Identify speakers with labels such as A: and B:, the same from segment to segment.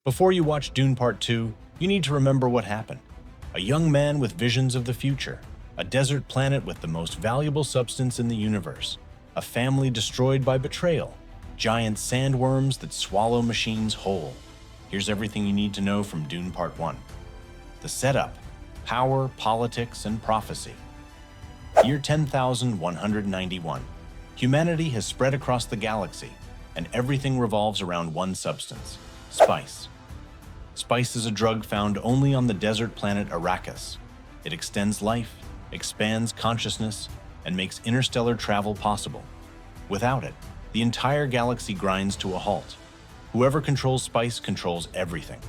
A: Before you watch Dune Part 2, you need to remember what happened. A young man with visions of the future, a desert planet with the most valuable substance in the universe, a family destroyed by betrayal, giant sandworms that swallow machines whole. Here's everything you need to know from Dune Part 1. The setup, power, politics, and prophecy. Year 10,191. Humanity has spread across the galaxy, and everything revolves around one substance: spice. Spice is a drug found only on the desert planet Arrakis. It extends life, expands consciousness, and makes interstellar travel possible. Without it, the entire galaxy grinds to a halt. Whoever controls spice controls everything.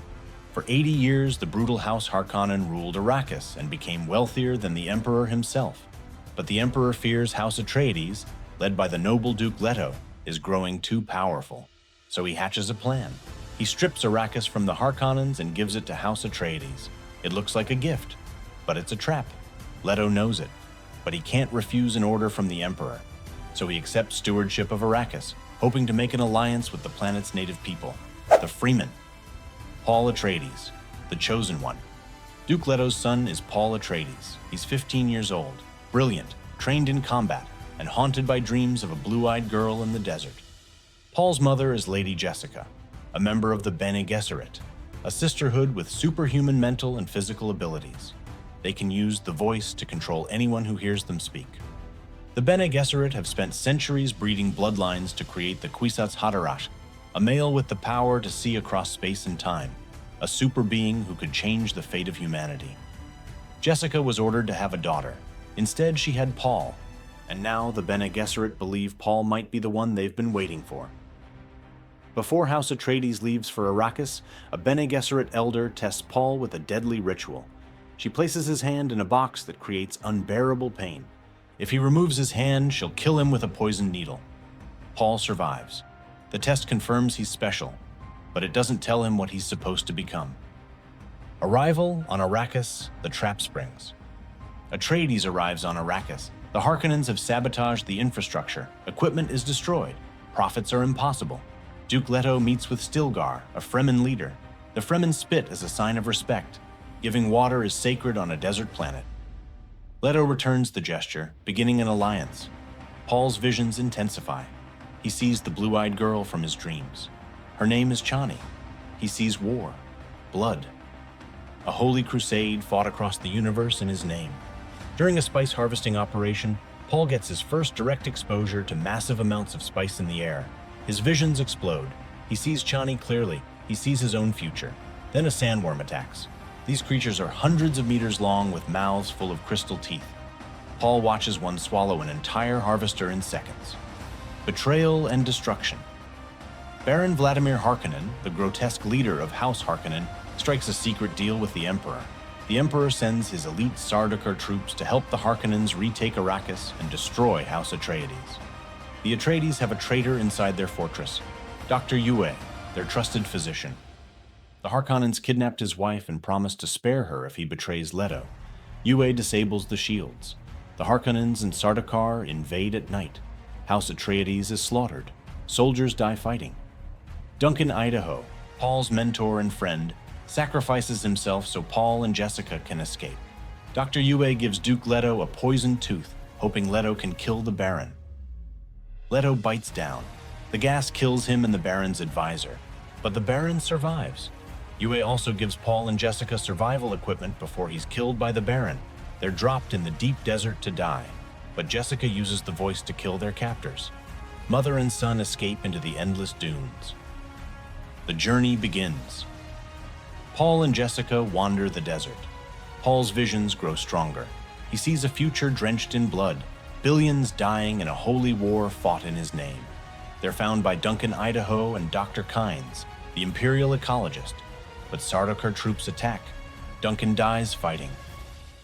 A: For 80 years, the brutal House Harkonnen ruled Arrakis and became wealthier than the Emperor himself. But the Emperor fears House Atreides, led by the noble Duke Leto, is growing too powerful. So he hatches a plan. He strips Arrakis from the Harkonnens and gives it to House Atreides. It looks like a gift, but it's a trap. Leto knows it, but he can't refuse an order from the Emperor. So he accepts stewardship of Arrakis, hoping to make an alliance with the planet's native people, the Freemen. Paul Atreides, the Chosen One. Duke Leto's son is Paul Atreides. He's 15 years old, brilliant, trained in combat, and haunted by dreams of a blue-eyed girl in the desert. Paul's mother is Lady Jessica, a member of the Bene Gesserit, a sisterhood with superhuman mental and physical abilities. They can use the voice to control anyone who hears them speak. The Bene Gesserit have spent centuries breeding bloodlines to create the Kwisatz Haderach, a male with the power to see across space and time, a super being who could change the fate of humanity. Jessica was ordered to have a daughter. Instead, she had Paul, and now the Bene Gesserit believe Paul might be the one they've been waiting for. Before House Atreides leaves for Arrakis, a Bene Gesserit elder tests Paul with a deadly ritual. She places his hand in a box that creates unbearable pain. If he removes his hand, she'll kill him with a poisoned needle. Paul survives. The test confirms he's special, but it doesn't tell him what he's supposed to become. Arrival on Arrakis, the trap springs. Atreides arrives on Arrakis. The Harkonnens have sabotaged the infrastructure. Equipment is destroyed. Profits are impossible. Duke Leto meets with Stilgar, a Fremen leader. The Fremen spit as a sign of respect. Giving water is sacred on a desert planet. Leto returns the gesture, beginning an alliance. Paul's visions intensify. He sees the blue-eyed girl from his dreams. Her name is Chani. He sees war, blood. A holy crusade fought across the universe in his name. During a spice harvesting operation, Paul gets his first direct exposure to massive amounts of spice in the air. His visions explode. He sees Chani clearly. He sees his own future. Then a sandworm attacks. These creatures are hundreds of meters long with mouths full of crystal teeth. Paul watches one swallow an entire harvester in seconds. Betrayal and destruction. Baron Vladimir Harkonnen, the grotesque leader of House Harkonnen, strikes a secret deal with the Emperor. The Emperor sends his elite Sardaukar troops to help the Harkonnens retake Arrakis and destroy House Atreides. The Atreides have a traitor inside their fortress, Dr. Yue, their trusted physician. The Harkonnens kidnapped his wife and promised to spare her if he betrays Leto. Yue disables the shields. The Harkonnens and Sardaukar invade at night. House Atreides is slaughtered. Soldiers die fighting. Duncan Idaho, Paul's mentor and friend, sacrifices himself so Paul and Jessica can escape. Dr. Yue gives Duke Leto a poisoned tooth, hoping Leto can kill the Baron. Leto bites down. The gas kills him and the Baron's advisor, but the Baron survives. Yue also gives Paul and Jessica survival equipment before he's killed by the Baron. They're dropped in the deep desert to die, but Jessica uses the voice to kill their captors. Mother and son escape into the endless dunes. The journey begins. Paul and Jessica wander the desert. Paul's visions grow stronger. He sees a future drenched in blood, billions dying in a holy war fought in his name. They're found by Duncan Idaho and Dr. Kynes, the Imperial ecologist. But Sardaukar troops attack. Duncan dies fighting.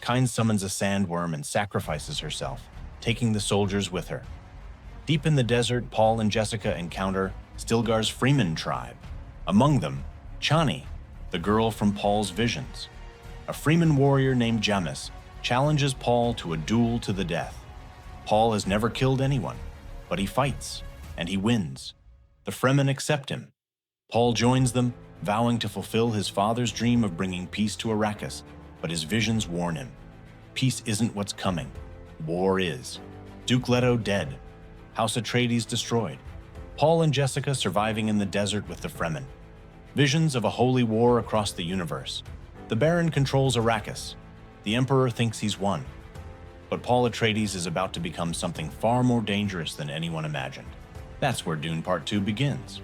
A: Kynes summons a sandworm and sacrifices herself, taking the soldiers with her. Deep in the desert, Paul and Jessica encounter Stilgar's Freeman tribe. Among them, Chani, the girl from Paul's visions. A Freeman warrior named Jamis challenges Paul to a duel to the death. Paul has never killed anyone, but he fights, and he wins. The Fremen accept him. Paul joins them, vowing to fulfill his father's dream of bringing peace to Arrakis, but his visions warn him. Peace isn't what's coming. War is. Duke Leto dead. House Atreides destroyed. Paul and Jessica surviving in the desert with the Fremen. Visions of a holy war across the universe. The Baron controls Arrakis. The Emperor thinks he's won. But Paul Atreides is about to become something far more dangerous than anyone imagined. That's where Dune Part 2 begins.